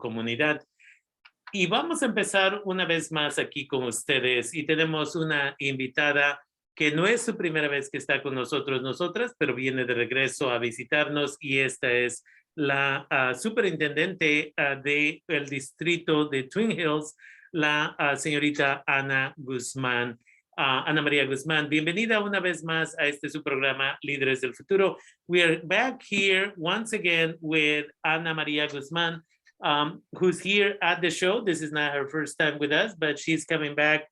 comunidad. Y vamos a empezar una vez más aquí con ustedes y tenemos una invitada que no es su primera vez que está con nosotras, pero viene de regreso a visitarnos y esta es la superintendente del distrito de Twin Hills, la señorita Ana Guzmán. Ana Maria Guzman, bienvenida una vez más a este su programa Líderes del Futuro. We are back here once again with Ana Maria Guzman, who's here at the show. This is not her first time with us, but she's coming back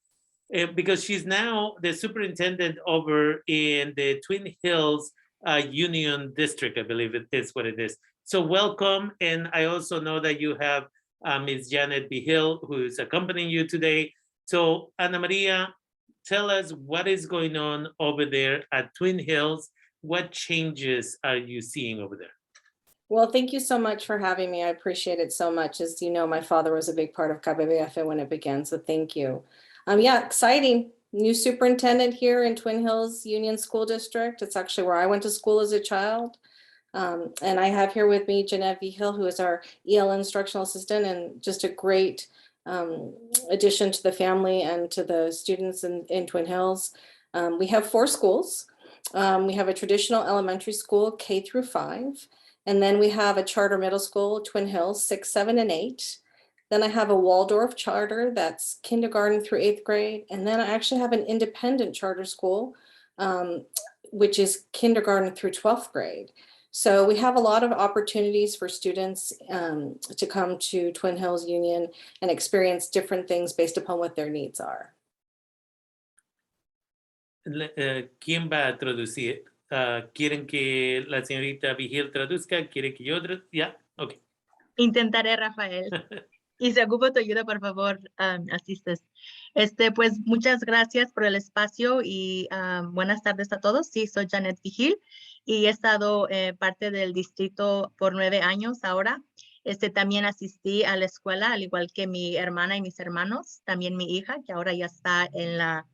because she's now the superintendent over in the Twin Hills Union District, I believe it is what it is. So welcome, and I also know that you have Ms. Janet Vigil, who is accompanying you today. So Ana Maria, tell us what is going on over there at Twin Hills. What changes are you seeing over there? Well, thank you so much for having me. I appreciate it so much. As you know, my father was a big part of KBBF when it began, so thank you. Yeah, exciting. New superintendent here in Twin Hills Union School District. It's actually where I went to school as a child. And I have here with me Janet Vigil, who is our EL instructional assistant and just a great addition to the family and to the students in Twin Hills. We have 4 schools. We have a traditional elementary school, K through 5. And then we have a charter middle school, Twin Hills, 6, 7, and 8. Then I have a Waldorf charter that's kindergarten through 8th grade. And then I actually have an independent charter school, which is kindergarten through 12th grade. So we have a lot of opportunities for students to come to Twin Hills Union and experience different things based upon what their needs are. ¿Quién va a traducir? ¿Quieren que la señorita Vigil traduzca? ¿Quieren que yo traduzca? ¿Ya? Ok. Intentaré, Rafael. Y si ocupo tu ayuda, por favor, asistes. Pues muchas gracias por el espacio y buenas tardes a todos. Sí, soy Janet Vigil y he estado parte del distrito por 9 años ahora. También asistí a la escuela, al igual que mi hermana y mis hermanos, también mi hija, que ahora ya está en la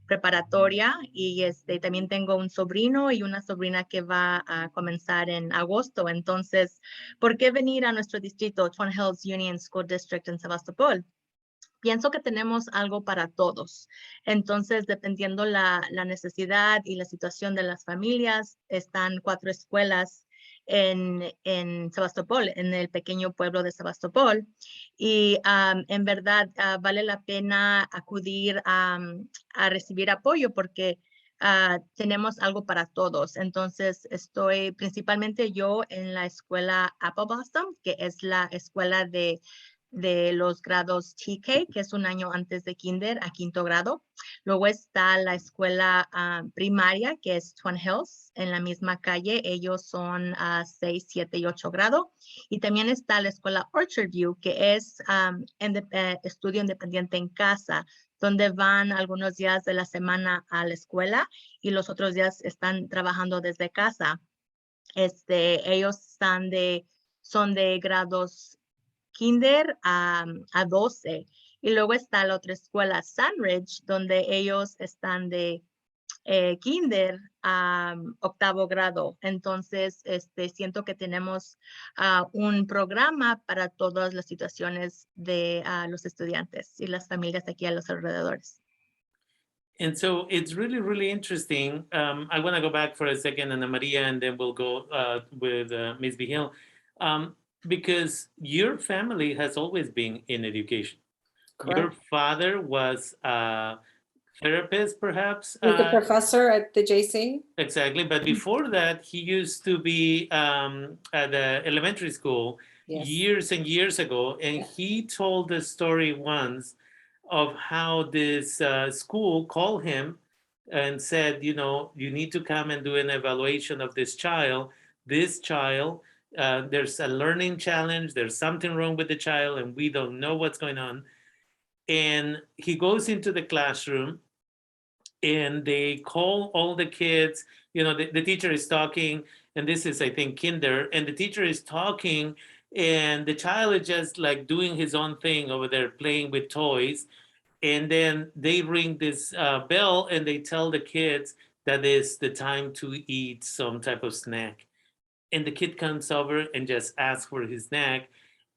preparatoria, y también tengo un sobrino y una sobrina que va a comenzar en agosto. Entonces, ¿por qué venir a nuestro distrito, Twin Hills Union School District en Sebastopol? Pienso que tenemos algo para todos. Entonces, dependiendo la necesidad y la situación de las familias, están 4 escuelas en Sebastopol, en el pequeño pueblo de Sebastopol. Y en verdad vale la pena acudir a recibir apoyo porque tenemos algo para todos. Entonces, estoy principalmente yo en la escuela Apple Blossom, que es la escuela de los grados TK, que es un año antes de kinder a 5º grado. Luego está la escuela primaria, que es Twin Hills, en la misma calle. Ellos son 6, 7 y 8 grado. Y también está la escuela Orchard View, que es estudio independiente en casa, donde van algunos días de la semana a la escuela y los otros días están trabajando desde casa. Ellos son de grados kinder a 12. Y luego está la otra escuela, Sandridge, donde ellos están de kinder a 8º grado. Entonces, siento que tenemos un programa para todas las situaciones de los estudiantes y las familias aquí a los alrededores. And so it's really, really interesting. I want to go back for a second, Ana Maria, and then we'll go with Ms. Vigil. Because your family has always been in education. Correct. Your father was a therapist, perhaps? He's a professor at the JC. Exactly, but before that, he used to be at the elementary school years and years ago, and he told the story once of how this school called him and said, you know, you need to come and do an evaluation of this child. This child, there's a learning challenge, there's something wrong with the child, and we don't know what's going on. And he goes into the classroom, and they call all the kids, you know, the teacher is talking, and this is, I think, kinder, and the teacher is talking, and the child is just like doing his own thing over there, playing with toys. And then they ring this bell, and they tell the kids that it's the time to eat some type of snack. And the kid comes over and just asks for his snack.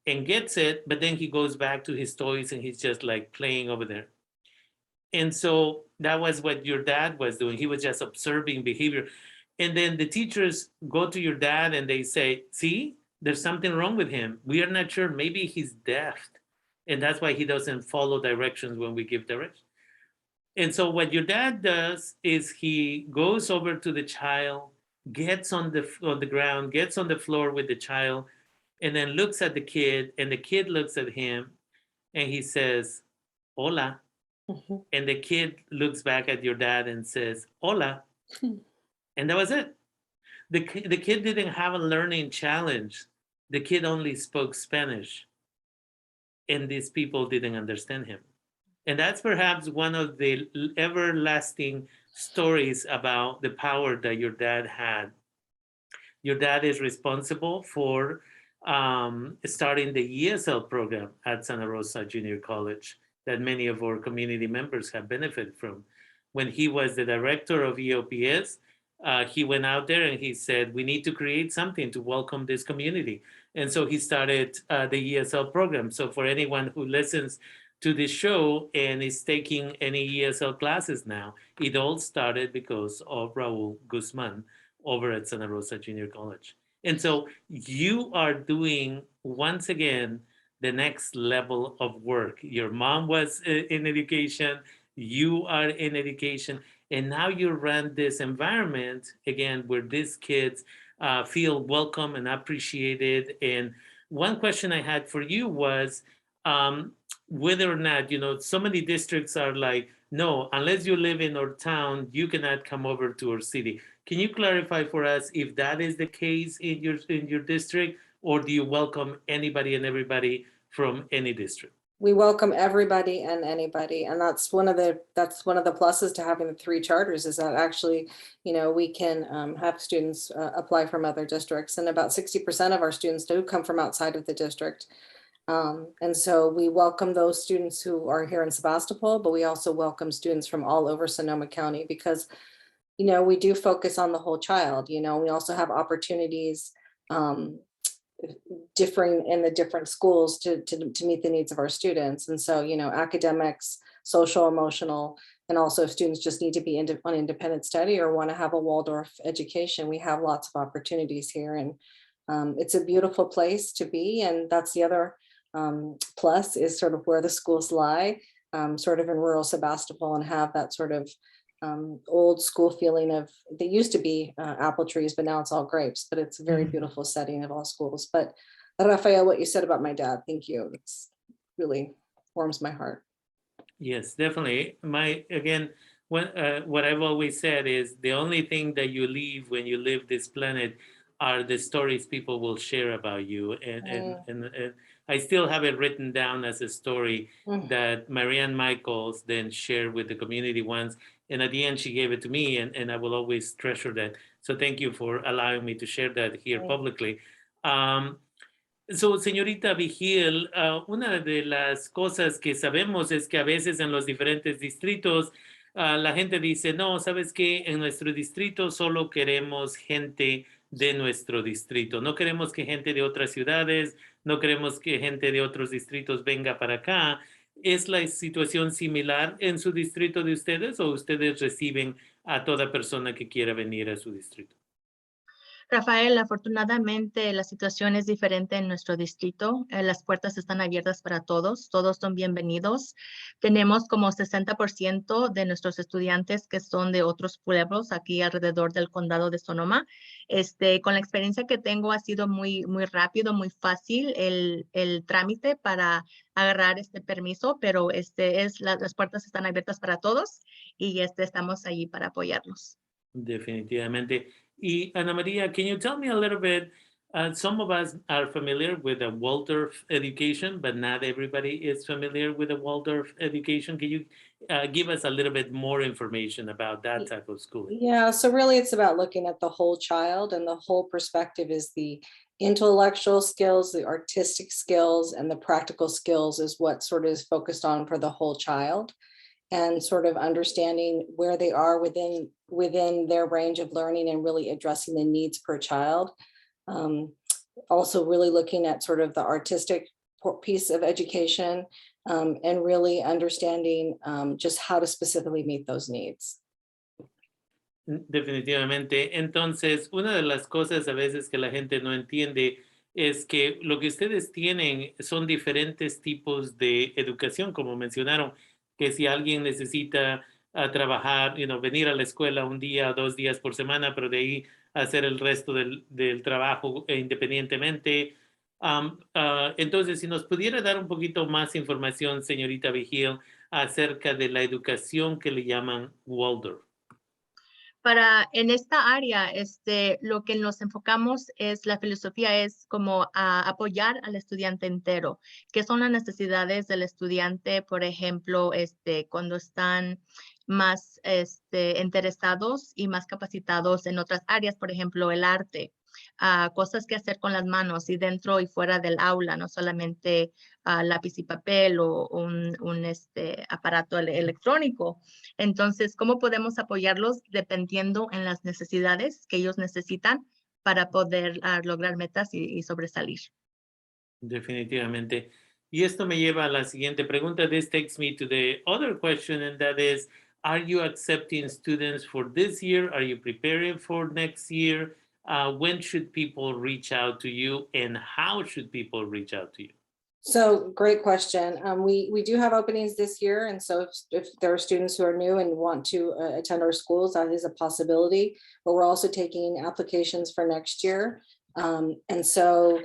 and gets it, but then he goes back to his toys and he's just like playing over there. And so that was what your dad was doing. He was just observing behavior. And then the teachers go to your dad and they say, see, there's something wrong with him. We are not sure. Maybe he's deaf. And that's why he doesn't follow directions when we give directions. And so what your dad does is he goes over to the child, gets on the ground, gets on the floor with the child, and then looks at the kid, and the kid looks at him, and he says, hola. Mhm. And the kid looks back at your dad and says, hola. And that was it. The kid didn't have a learning challenge. The kid only spoke Spanish. And these people didn't understand him. And that's perhaps one of the everlasting stories about the power that your dad had. Your dad is responsible for starting the ESL program at Santa Rosa Junior College that many of our community members have benefited from. When he was the director of EOPS, he went out there and he said, we need to create something to welcome this community. And so he started the ESL program. So for anyone who listens to this show and is taking any ESL classes now, it all started because of Raul Guzman over at Santa Rosa Junior College. And so you are doing, once again, the next level of work. Your mom was in education, you are in education, and now you run this environment, again, where these kids feel welcome and appreciated. And one question I had for you was whether or not, so many districts are like, no, unless you live in our town, you cannot come over to our city. Can you clarify for us if that is the case in your district, or do you welcome anybody and everybody from any district? We welcome everybody and anybody, and that's one of the pluses to having the 3 charters, is that actually, we can have students apply from other districts, and about 60% of our students do come from outside of the district. And so we welcome those students who are here in Sebastopol, but we also welcome students from all over Sonoma County, because we do focus on the whole child. We also have opportunities differing in the different schools to meet the needs of our students. And so, academics, social, emotional, and also if students just need to be on independent study or want to have a Waldorf education, we have lots of opportunities here. And it's a beautiful place to be. And that's the other plus, is sort of where the schools lie, sort of in rural Sebastopol, and have that sort of old school feeling of, they used to be apple trees, but now it's all grapes. But it's a very beautiful setting of all schools. But Rafael, what you said about my dad, thank you. It's really warms my heart. Yes, definitely. What I've always said is the only thing that you leave when you leave this planet are the stories people will share about you. And I still have it written down as a story that Marianne Michaels then shared with the community once. And at the end, she gave it to me, and I will always treasure that. So thank you for allowing me to share that here publicly. So, señorita Vigil, una de las cosas que sabemos es que a veces en los diferentes distritos la gente dice, no, ¿sabes qué? En nuestro distrito solo queremos gente de nuestro distrito. No queremos que gente de otras ciudades, no queremos que gente de otros distritos venga para acá. ¿Es la situación similar en su distrito de ustedes, o ustedes reciben a toda persona que quiera venir a su distrito? Rafael, afortunadamente la situación es diferente en nuestro distrito. Las puertas están abiertas para todos son bienvenidos. Tenemos como 60% de nuestros estudiantes que son de otros pueblos aquí alrededor del condado de Sonoma. Con la experiencia que tengo, ha sido muy, muy rápido, muy fácil el trámite para agarrar este permiso, pero las puertas están abiertas para todos y estamos allí para apoyarlos. Definitivamente. Y Ana Maria, can you tell me a little bit? Some of us are familiar with a Waldorf education, but not everybody is familiar with a Waldorf education. Can you give us a little bit more information about that type of schooling? Yeah, so really it's about looking at the whole child, and the whole perspective is the intellectual skills, the artistic skills, and the practical skills is what sort of is focused on for the whole child, and sort of understanding where they are within their range of learning and really addressing the needs per child. also really looking at sort of the artistic piece of education, and really understanding just how to specifically meet those needs. Definitivamente. Entonces, una de las cosas a veces que la gente no entiende es que lo que ustedes tienen son diferentes tipos de educación, como mencionaron, que si alguien necesita trabajar, venir a la escuela un día, 2 días por semana, pero de ahí hacer el resto del trabajo independientemente. Entonces, si nos pudiera dar un poquito más información, señorita Vigil, acerca de la educación que le llaman Waldorf. En esta área, lo que nos enfocamos es, la filosofía es como a apoyar al estudiante entero, que son las necesidades del estudiante, por ejemplo, cuando están más interesados y más capacitados en otras áreas, por ejemplo, el arte, cosas que hacer con las manos y dentro y fuera del aula, no solamente lápiz y papel o un aparato electrónico. Entonces, ¿cómo podemos apoyarlos dependiendo en las necesidades que ellos necesitan para poder lograr metas y sobresalir? Definitivamente. Y esto me lleva a la siguiente pregunta. This takes me to the other question, and that is, are you accepting students for this year? Are you preparing for next year? When should people reach out to you, and how should people reach out to you? So great question. We do have openings this year. And so if there are students who are new and want to attend our schools, that is a possibility. But we're also taking applications for next year. And so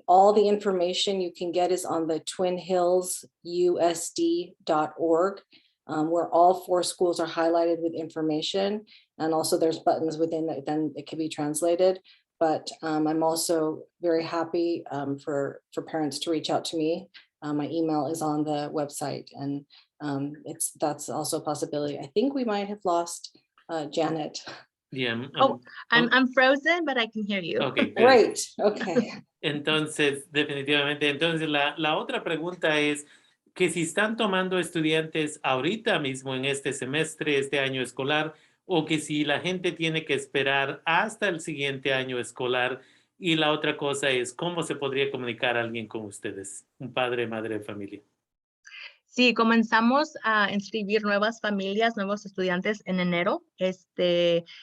all the information you can get is on the twinhillsusd.org, where all 4 schools are highlighted with information. And also there's buttons within that, then it can be translated. But I'm also very happy for parents to reach out to me. My email is on the website, and that's also a possibility. I think we might have lost Janet. Yeah. I'm frozen, but I can hear you. Okay, good. Great. Okay. Entonces, definitivamente. Entonces, la otra pregunta es que si están tomando estudiantes ahorita mismo en este semestre, este año escolar, o que si la gente tiene que esperar hasta el siguiente año escolar. Y la otra cosa es, ¿cómo se podría comunicar a alguien con ustedes? Un padre, madre de familia. Sí, comenzamos a inscribir nuevas familias, nuevos estudiantes en enero.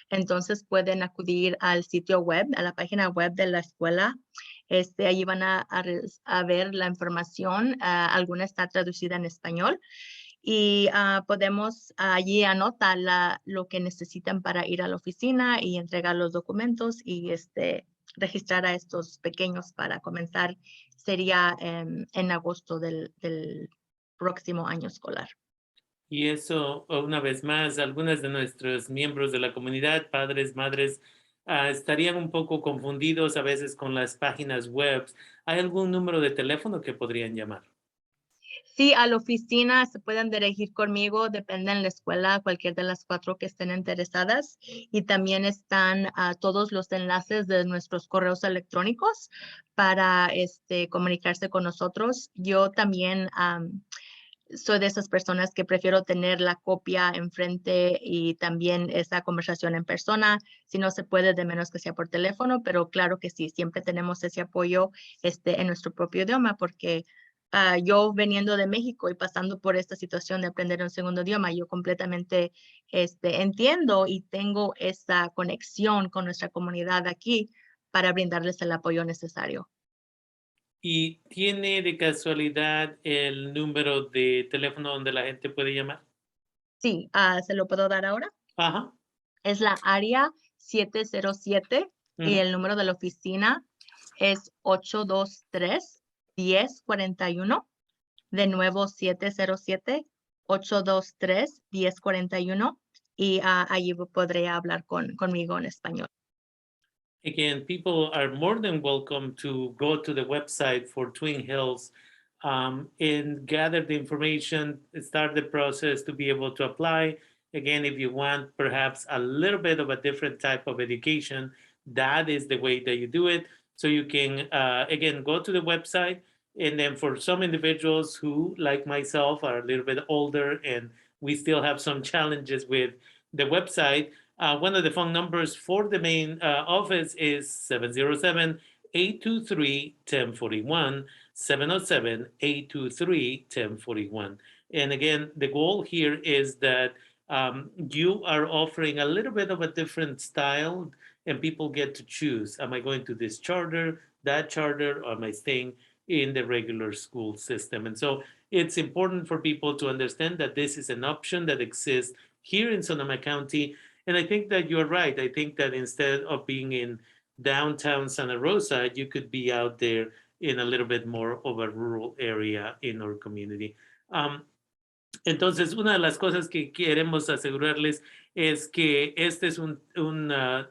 Entonces pueden acudir al sitio web, a la página web de la escuela. Allí van a ver la información. Alguna está traducida en español. Y podemos allí anotar lo que necesitan para ir a la oficina y entregar los documentos y registrar a estos pequeños para comenzar. Sería en agosto del próximo año escolar. Y eso, una vez más, algunos de nuestros miembros de la comunidad, padres, madres, estarían un poco confundidos a veces con las páginas web. ¿Hay algún número de teléfono que podrían llamar? Sí, a la oficina se pueden dirigir conmigo, depende en la escuela, cualquier de las 4 que estén interesadas. Y también están todos los enlaces de nuestros correos electrónicos para comunicarse con nosotros. Yo también soy de esas personas que prefiero tener la copia enfrente y también esa conversación en persona. Si no se puede, de menos que sea por teléfono, pero claro que sí, siempre tenemos ese apoyo en nuestro propio idioma, porque yo veniendo de México y pasando por esta situación de aprender un segundo idioma, yo completamente entiendo y tengo esa conexión con nuestra comunidad aquí para brindarles el apoyo necesario. ¿Y tiene de casualidad el número de teléfono donde la gente puede llamar? Sí, ¿se lo puedo dar ahora? Ajá. Es la área 707 y el número de la oficina es 823-1041. De nuevo 707-823-1041 y allí podré hablar conmigo en español. Again, people are more than welcome to go to the website for Twin Hills and gather the information, start the process to be able to apply. Again, if you want perhaps a little bit of a different type of education, that is the way that you do it. So you can, again, go to the website. And then for some individuals who, like myself, are a little bit older and we still have some challenges with the website, one of the phone numbers for the main office is 707-823-1041, 707-823-1041. And again, the goal here is that you are offering a little bit of a different style, and people get to choose. Am I going to this charter, that charter, or am I staying in the regular school system? And so it's important for people to understand that this is an option that exists here in Sonoma County. And I think that you're right. I think that instead of being in downtown Santa Rosa, you could be out there in a little bit more of a rural area in our community. Entonces, una de las cosas que queremos asegurarles es que este es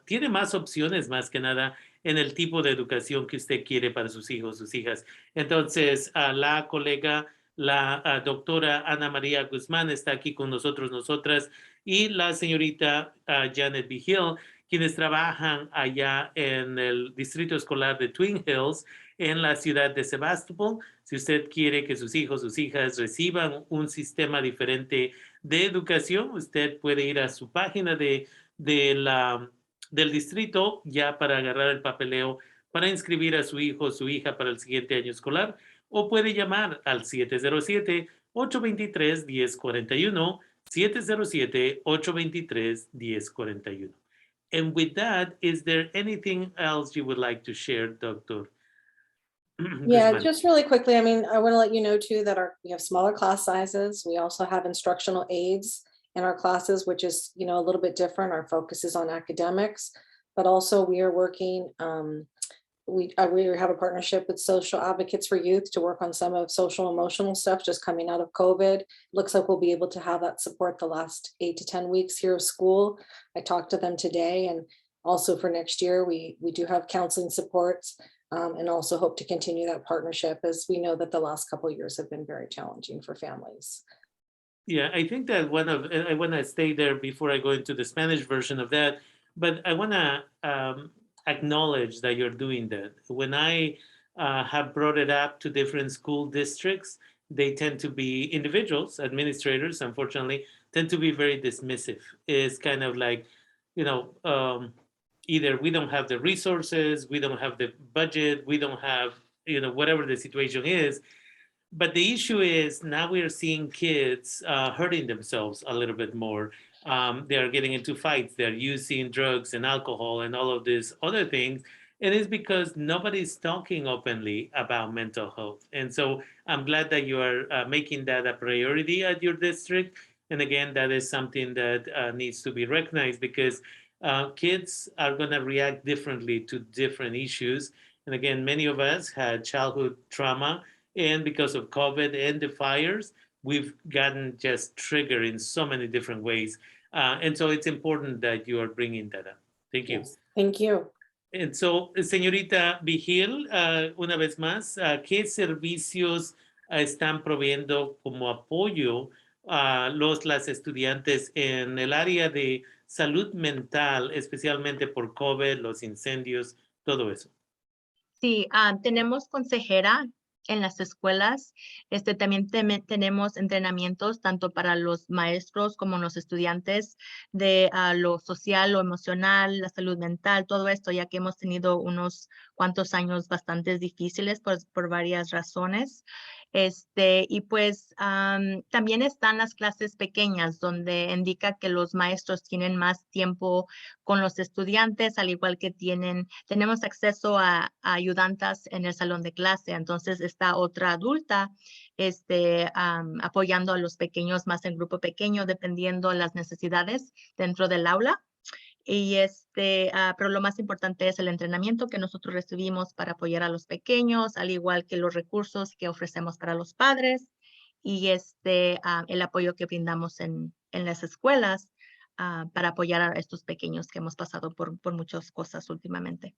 tiene más opciones más que nada en el tipo de educación que usted quiere para sus hijos, sus hijas. Entonces, la colega, la doctora Ana María Guzmán está aquí con nosotros, nosotras, y la señorita Janet Vigil, quienes trabajan allá en el Distrito Escolar de Twin Hills, en la ciudad de Sebastopol. Si usted quiere que sus hijos, sus hijas reciban un sistema diferente de educación, usted puede ir a su página del distrito ya para agarrar el papeleo para inscribir a su hijo o su hija para el siguiente año escolar, o puede llamar al 707-823-1041, 707-823-1041. And with that, is there anything else you would like to share, Dr.? Yeah, just really quickly, I mean, I want to let you know too that we have smaller class sizes. We also have instructional aids in our classes, which is, a little bit different. Our focus is on academics, but also we are working, we have a partnership with Social Advocates for Youth to work on some of social emotional stuff just coming out of COVID. Looks like we'll be able to have that support the last 8 to 10 weeks here of school. I talked to them today, and also for next year, we do have counseling supports. And also hope to continue that partnership, as we know that the last couple of years have been very challenging for families. Yeah, I think that I want to stay there before I go into the Spanish version of that, but I want to acknowledge that you're doing that. When I have brought it up to different school districts, they tend to be individuals, administrators, unfortunately, tend to be very dismissive. It's kind of like, either we don't have the resources, we don't have the budget, we don't have, whatever the situation is. But the issue is now we are seeing kids hurting themselves a little bit more. They are getting into fights. They're using drugs and alcohol and all of these other things. And it's because nobody's talking openly about mental health. And so I'm glad that you are making that a priority at your district. And again, that is something that needs to be recognized, because kids are going to react differently to different issues. And again, many of us had childhood trauma, and because of COVID and the fires, we've gotten just triggered in so many different ways. And so it's important that you are bringing that up. Thank you. Yes, thank you. And so, señorita Vigil, una vez más, ¿qué servicios están proveyendo como apoyo a las estudiantes en el área de salud mental, especialmente por COVID, los incendios, todo eso? Sí, tenemos consejera en las escuelas. También tenemos entrenamientos tanto para los maestros como los estudiantes de lo social, lo emocional, la salud mental, todo esto, ya que hemos tenido unos cuantos años bastante difíciles por varias razones. Y pues también están las clases pequeñas, donde indica que los maestros tienen más tiempo con los estudiantes, al igual que tenemos acceso a ayudantes en el salón de clase. Entonces está otra adulta apoyando a los pequeños más en grupo pequeño, dependiendo de las necesidades dentro del aula. Y pero lo más importante es el entrenamiento que nosotros recibimos para apoyar a los pequeños, al igual que los recursos que ofrecemos para los padres y el apoyo que brindamos en las escuelas para apoyar a estos pequeños que hemos pasado por muchas cosas últimamente.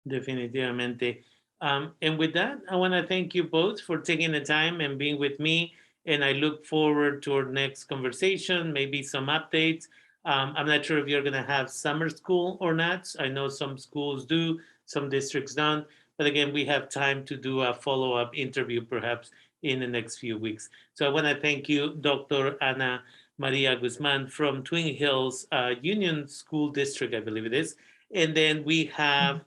Definitivamente. And with that, I want to thank you both for taking the time and being with me. And I look forward to our next conversation, maybe some updates. I'm not sure if you're going to have summer school or not. I know some schools do, some districts don't. But again, we have time to do a follow-up interview perhaps in the next few weeks. So I want to thank you, Dr. Ana Maria Guzman from Twin Hills Union School District, I believe it is. And then we have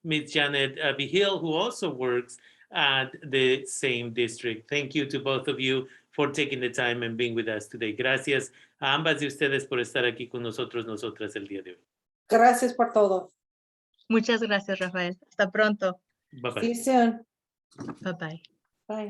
Ms. Janet Vigil, who also works at the same district. Thank you to both of you for taking the time and being with us today. Gracias a ambas de ustedes por estar aquí con nosotros, nosotras el día de hoy. Gracias por todo. Muchas gracias, Rafael. Hasta pronto. Bye-bye. See you soon. Bye bye. Bye.